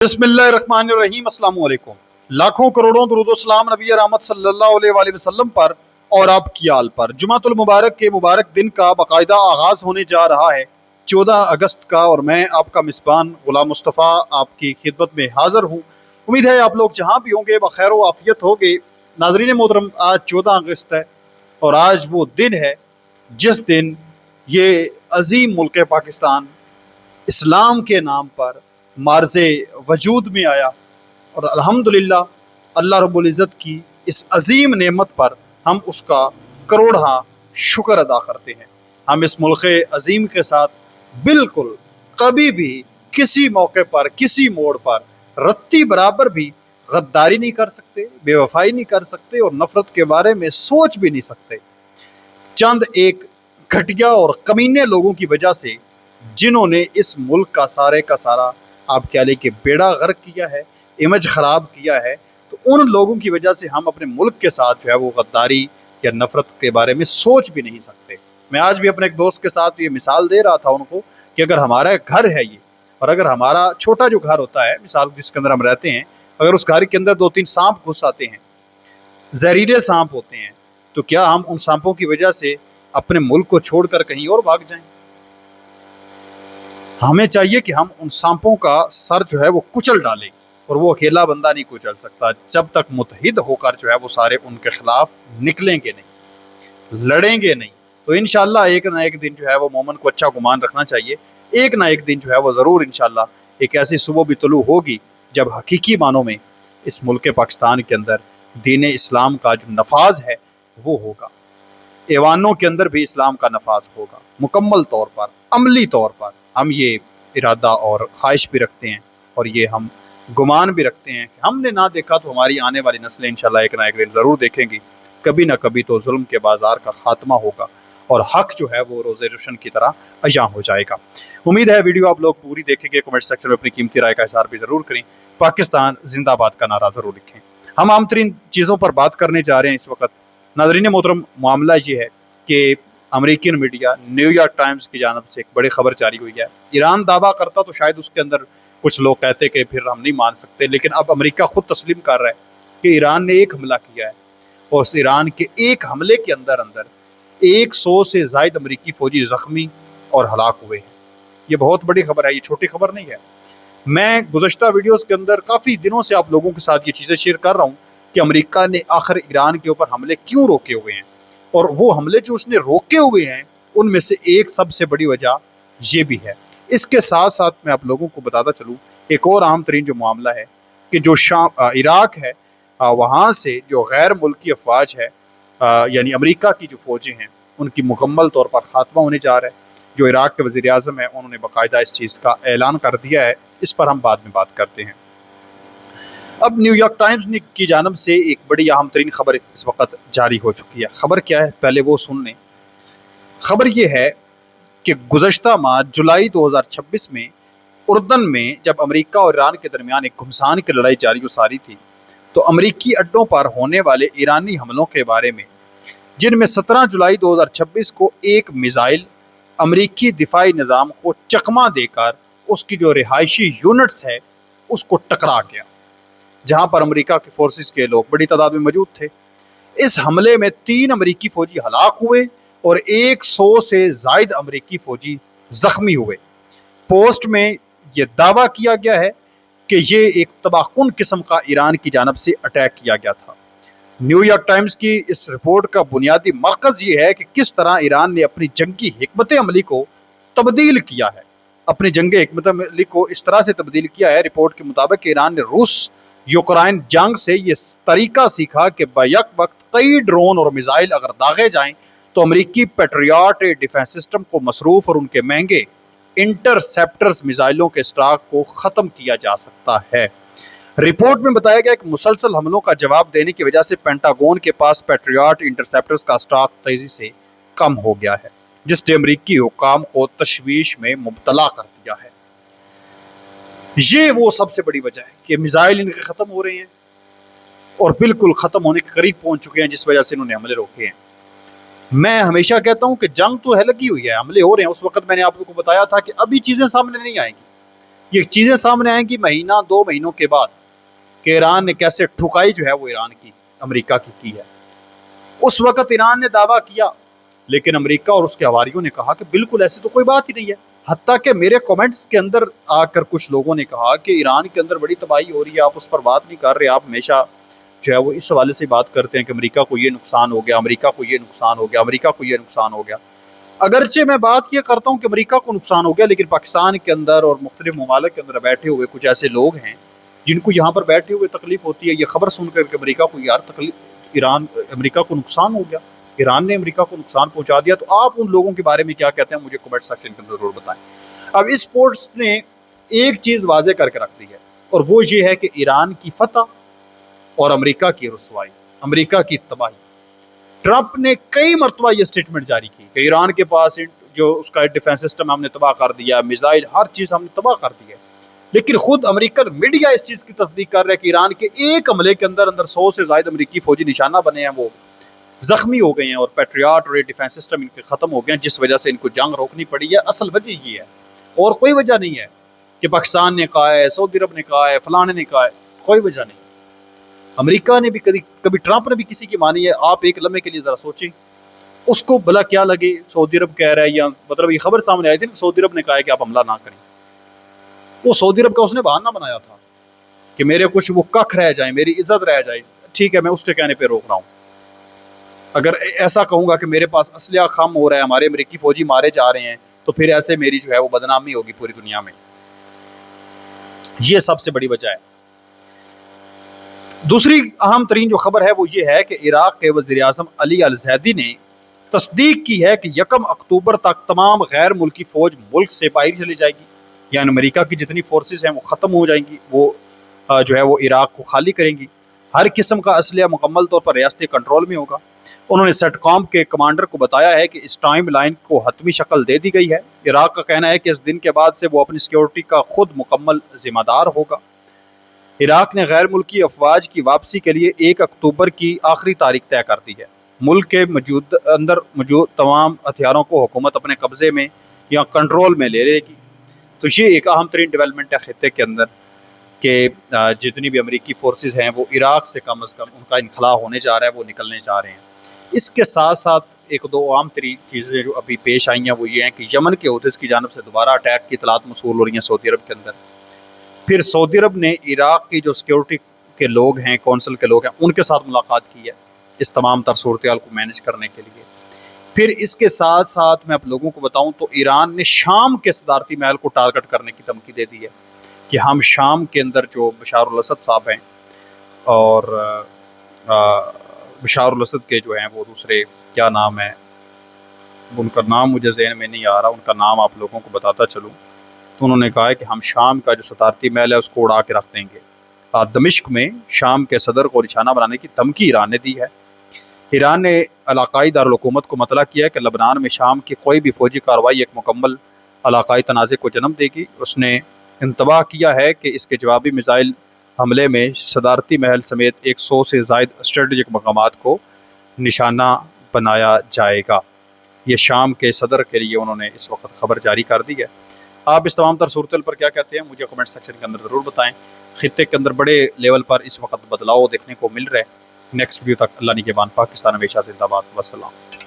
बिस्मिल्लाहिर्रहमानिर्रहीम, अस्सलाम वालेकुम। लाखों करोड़ों दुरूद सलाम नबी रहमत सल्लल्लाहु अलैहि वसल्लम पर और आपकी आल पर। जुमातुल मुबारक के मुबारक दिन का बाकायदा आगाज़ होने जा रहा है 14 अगस्त का, और मैं आपका मिसबान गुलाम मुस्तफ़ा आपकी खिदमत में हाज़िर हूँ। उम्मीद है आप लोग जहाँ भी होंगे बखैर व आफ़ियत होंगे। नाज़रीन मोहतरम, आज 14 अगस्त है और आज वो दिन है जिस दिन ये अजीम मुल्क पाकिस्तान इस्लाम के नाम पर मार्ज़े वजूद में आया। और अल्हम्दुलिल्लाह अल्लाह रब्बुल इज़्ज़त की इस अजीम नेमत पर हम उसका करोड़ा शुक्र अदा करते हैं। हम इस मुल्क अजीम के साथ बिल्कुल कभी भी किसी मौके पर किसी मोड़ पर रत्ती बराबर भी गद्दारी नहीं कर सकते, बेवफाई नहीं कर सकते और नफ़रत के बारे में सोच भी नहीं सकते। चंद एक घटिया और कमीने लोगों की वजह से, जिन्होंने इस मुल्क का सारा आप कह लें कि बेड़ा गर्क किया है, इमेज ख़राब किया है, तो उन लोगों की वजह से हम अपने मुल्क के साथ जो है वो गद्दारी या नफ़रत के बारे में सोच भी नहीं सकते। मैं आज भी अपने एक दोस्त के साथ ये मिसाल दे रहा था उनको कि अगर हमारा घर है ये, और अगर हमारा छोटा जो घर होता है मिसाल जिसके अंदर हम रहते हैं, अगर उस घर के अंदर 2-3 सांप घुस आते हैं, जहरीले सांप होते हैं, तो क्या हम उन सांपों की वजह से अपने मुल्क को छोड़कर कहीं और भाग जाएं? हमें चाहिए कि हम उन सांपों का सर जो है वो कुचल डालें, और वो अकेला बंदा नहीं कुचल सकता जब तक मुत्तहिद होकर जो है वो सारे उनके खिलाफ निकलेंगे नहीं, लड़ेंगे नहीं। तो इंशाअल्लाह एक ना एक दिन जो है वो मोमन को अच्छा गुमान रखना चाहिए। एक ना एक दिन जो है वो ज़रूर इंशाअल्लाह एक ऐसी सुबह भी तुलू होगी जब हकीकी मानों में इस मुल्क पाकिस्तान के अंदर दीन इस्लाम का जो नफाज है वो होगा। ऐवानों के अंदर भी इस्लाम का नफाज होगा मुकम्मल तौर पर, अमली तौर पर। हम ये इरादा और ख्वाहिश भी रखते हैं और ये हम गुमान भी रखते हैं कि हमने ना देखा तो हमारी आने वाली नस्लें इंशाल्लाह एक ना एक दिन ज़रूर देखेंगी। कभी ना कभी तो जुल्म के बाज़ार का ख़ात्मा होगा और हक़ जो है वो रोज़े रोशन की तरह अयां हो जाएगा। उम्मीद है वीडियो आप लोग पूरी देखेंगे। कमेंट सेक्शन में अपनी कीमती राय का इज़हार भी ज़रूर करें। पाकिस्तान जिंदाबाद का नारा ज़रूर लिखें। हम आम तरीन चीज़ों पर बात करने जा रहे हैं इस वक्त। नाज़रीन मोहतरम, मामला ये है कि अमेरिकन मीडिया न्यूयॉर्क टाइम्स की जानब से एक बड़ी खबर जारी हुई है। ईरान दावा करता तो शायद उसके अंदर कुछ लोग कहते कि फिर हम नहीं मान सकते, लेकिन अब अमेरिका खुद तस्लीम कर रहा है कि ईरान ने एक हमला किया है और उस ईरान के एक हमले के अंदर 100 से ज़ायद अमेरिकी फ़ौजी ज़ख्मी और हलाक हुए हैं। ये बहुत बड़ी खबर है, ये छोटी खबर नहीं है। मैं गुज़श्ता वीडियोज़ के अंदर काफ़ी दिनों से आप लोगों के साथ ये चीज़ें शेयर कर रहा हूँ कि अमेरिका ने आखिर ईरान के ऊपर हमले क्यों रोके हुए हैं, और वो हमले जो उसने रोके हुए हैं उनमें से एक सबसे बड़ी वजह ये भी है। इसके साथ साथ मैं आप लोगों को बताता चलूँ एक और अहम तरीन जो मामला है कि जो इराक है, वहाँ से जो गैर मुल्की अफवाज है, यानी अमेरिका की जो फ़ौजें हैं, उनकी मुकम्मल तौर पर ख़ात्मा होने जा रहा है। जो इराक के वज़ीर आज़म है उन्होंने बाकायदा इस चीज़ का ऐलान कर दिया है। इस पर हम बाद में बात करते हैं। अब न्यूयॉर्क टाइम्स की जानब से एक बड़ी अहम तरीन खबर इस वक्त जारी हो चुकी है। खबर क्या है, पहले वो सुन लें। खबर ये है कि गुज़श्ता माह जुलाई 2026 में उर्दन में जब अमेरिका और ईरान के दरमियान एक घुमसान की लड़ाई जारी सारी थी, तो अमेरिकी अड्डों पर होने वाले ईरानी हमलों के बारे में, जिनमें 17 जुलाई 2026 को एक मिसाइल अमेरिकी दिफाई निज़ाम को चकमा देकर उसकी जो रिहायशी यूनिट्स है उसको टकरा गया, जहाँ पर अमेरिका के फोर्सेस के लोग बड़ी तादाद में मौजूद थे। इस हमले में 3 अमेरिकी फ़ौजी हलाक हुए और 100 से ज़ायद अमेरिकी फ़ौजी ज़ख्मी हुए। पोस्ट में यह दावा किया गया है कि ये एक तबाहकुन किस्म का ईरान की जानब से अटैक किया गया था। न्यूयॉर्क टाइम्स की इस रिपोर्ट का बुनियादी मरकज़ ये है कि किस तरह ईरान ने अपनी जंगी हिकमत अमली को तब्दील किया है। अपनी जंगी हिकमत अमली को इस तरह से तब्दील किया है, रिपोर्ट के मुताबिक ईरान ने रूस यूक्रेन जंग से ये तरीका सीखा कि बैक वक्त कई ड्रोन और मिसाइल अगर दागे जाएं तो अमेरिकी पेट्रियाट डिफेंस सिस्टम को मसरूफ़ और उनके महंगे इंटरसेप्टर्स मिसाइलों के स्टॉक को ख़त्म किया जा सकता है। रिपोर्ट में बताया गया कि मुसलसल हमलों का जवाब देने की वजह से पेंटागन के पास पेट्रियाट इंटरसेप्टर्स का स्टॉक तेज़ी से कम हो गया है, जिसने अमेरिकी हुकाम को तशवीश में मुब्तला कर दिया है। ये वो सबसे बड़ी वजह है कि मिसाइल इनके ख़त्म हो रहे हैं और बिल्कुल ख़त्म होने के करीब पहुंच चुके हैं, जिस वजह से इन्होंने हमले रोके हैं। मैं हमेशा कहता हूं कि जंग तो है लगी हुई है, हमले हो रहे हैं। उस वक्त मैंने आप लोगों को बताया था कि अभी चीज़ें सामने नहीं आएंगी, ये चीज़ें सामने आएंगी महीना 2 महीनों के बाद कि ईरान ने कैसे ठुकाई जो है वो ईरान की अमेरिका की है। उस वक्त ईरान ने दावा किया, लेकिन अमेरिका और उसके हवारियों ने कहा कि बिल्कुल ऐसी तो कोई बात ही नहीं है। हत्ता कि मेरे कमेंट्स के अंदर आकर कुछ लोगों ने कहा कि ईरान के अंदर बड़ी तबाही हो रही है, आप उस पर बात नहीं कर रहे, आप हमेशा जो है वो इस हवाले से बात करते हैं कि अमेरिका को ये नुकसान हो गया, अमेरिका को ये नुकसान हो गया, अमेरिका को ये नुकसान हो गया। अगरचे मैं बात ये करता हूँ कि अमेरिका को नुकसान हो गया, लेकिन पाकिस्तान के अंदर और मुख्तलिफ ममालिक के अंदर बैठे हुए कुछ ऐसे लोग हैं जिनको यहाँ पर बैठे हुए तकलीफ होती है, ये खबर सुनकर कि अमेरिका को यार तकलीफ, ईरान अमेरिका को नुकसान हो गया, ईरान ने अमेरिका को नुकसान पहुंचा दिया। तो आप उन लोगों के बारे में क्या कहते हैं, मुझे कमेंट सेक्शन के अंदर जरूर बताएं। अब इस स्पोर्ट्स ने एक चीज़ वाजे करके रख दी है, और वो ये है कि ईरान की फतह और अमेरिका की रुसवाई, अमेरिका की तबाही। ट्रंप ने कई मरतबा ये स्टेटमेंट जारी की कि ईरान के पास जो उसका डिफेंस सिस्टम हमने तबाह कर दिया, मिसाइल, हर चीज़ हमने तबाह कर दी है। लेकिन खुद अमेरिकन मीडिया इस चीज़ की तस्दीक कर रहा है कि ईरान के एक हमले के अंदर 100 से ज़ायद अमेरिकी फौजी निशाना बने हैं, वो जख्मी हो गए हैं, और पेट्रियाट और डिफेंस सिस्टम इनके ख़त्म हो गए हैं, जिस वजह से इनको जंग रोकनी पड़ी है। असल वजह ये है और कोई वजह नहीं है कि पाकिस्तान ने कहा है, सऊदी अरब ने कहा है, फलाने ने कहा है, कोई वजह नहीं। अमेरिका ने भी कभी ट्रंप ने भी किसी की मानी है? आप एक लम्हे के लिए ज़रा सोचें, उसको भला क्या लगे सऊदी अरब कह रहा है, या मतलब ये खबर सामने आई थी ना, सऊदी अरब ने कहा है कि आप हमला ना करें। वो सऊदी अरब का उसने बहाना बनाया था कि मेरे कुछ वो कख रह जाए, मेरी इज्जत रह जाए। ठीक है, मैं उसके कहने पे रोक रहा हूँ। अगर ऐसा कहूँगा कि मेरे पास असलिया कम हो रहा है, हमारे अमेरिकी फौजी मारे जा रहे हैं, तो फिर ऐसे मेरी जो है वो बदनामी होगी पूरी दुनिया में। ये सबसे बड़ी वजह है। दूसरी अहम तरीन जो खबर है वो ये है कि इराक के वज़ीर आज़म अली अल ज़ैदी ने तस्दीक की है कि 1 अक्टूबर तक तमाम गैर मुल्की फ़ौज मुल्क से बाहर चली जाएगी, यानी अमेरिका की जितनी फोर्सेस हैं वो ख़त्म हो जाएंगी, वो जो है वो इराक को खाली करेंगी। हर किस्म का असलिया मुकम्मल तौर पर रियासती कंट्रोल में होगा। उन्होंने सेटकॉम के कमांडर को बताया है कि इस टाइम लाइन को हतमी शक्ल दे दी गई है। इराक का कहना है कि इस दिन के बाद से वो अपनी सिक्योरिटी का खुद मुकम्मल जिम्मेदार होगा। इराक ने गैर मुल्की अफवाज की वापसी के लिए 1 अक्टूबर की आखिरी तारीख तय कर दी है। मुल्क के मौजूद तमाम हथियारों को हुकूमत अपने कब्जे में या कंट्रोल में ले लेगी। तो ये एक अहम तरीन डेवलपमेंट है खित्ते के अंदर कि जितनी भी अमेरिकी फोर्सेस हैं वो इराक से कम अज़ कम उनका इनखला होने जा रहा है, वो निकलने जा रहे हैं। इसके साथ साथ एक दो आम तरीन चीज़ें जो अभी पेश आई हैं वो ये हैं कि यमन के हूतीज़ की जानब से दोबारा अटैक की इतलात मौसूल हो रही हैं सऊदी अरब के अंदर। फिर सऊदी अरब ने इराक की जो सिक्योरिटी के लोग हैं, कौंसल के लोग हैं, उनके साथ मुलाकात की है इस तमाम तर सूरत हाल को मैनेज करने के लिए। फिर इसके साथ साथ मैं आप लोगों को बताऊं तो ईरान ने शाम के सदारती महल को टारगेट करने की धमकी दे दी है कि हम शाम के अंदर जो बशार अल असद साहब हैं और बशार अल असद के जो हैं वो दूसरे क्या नाम है, उनका नाम मुझे ज़हन में नहीं आ रहा, उनका नाम आप लोगों को बताता चलूँ। तो उन्होंने कहा है कि हम शाम का जो सदारती महल है उसको उड़ा के रख देंगे। दमिश्क में शाम के सदर को निशाना बनाने की धमकी ईरान ने दी है। ईरान ने इलाकाई दारुल-हुकूमत को मतला किया है कि लबनान में शाम की कोई भी फौजी कार्रवाई एक मुकम्मल इलाकाई तनाज़े को जन्म देगी। उसने इंतबाह किया है कि इसके जवाबी मिसाइल हमले में सदारती महल समेत 100 से ज़ायद स्ट्रेटजिक मकामात को निशाना बनाया जाएगा। ये शाम के सदर के लिए उन्होंने इस वक्त खबर जारी कर दी है। आप इस तमाम तर सूरत पर क्या कहते हैं, मुझे कमेंट सेक्शन के अंदर ज़रूर बताएं। खित्ते के अंदर बड़े लेवल पर इस वक्त बदलाव देखने को मिल रहा है। नेक्स्ट वीडियो तक अल्लाह निगहबान, पाकिस्तान हमेशा जिंदाबाद। वस्सलाम।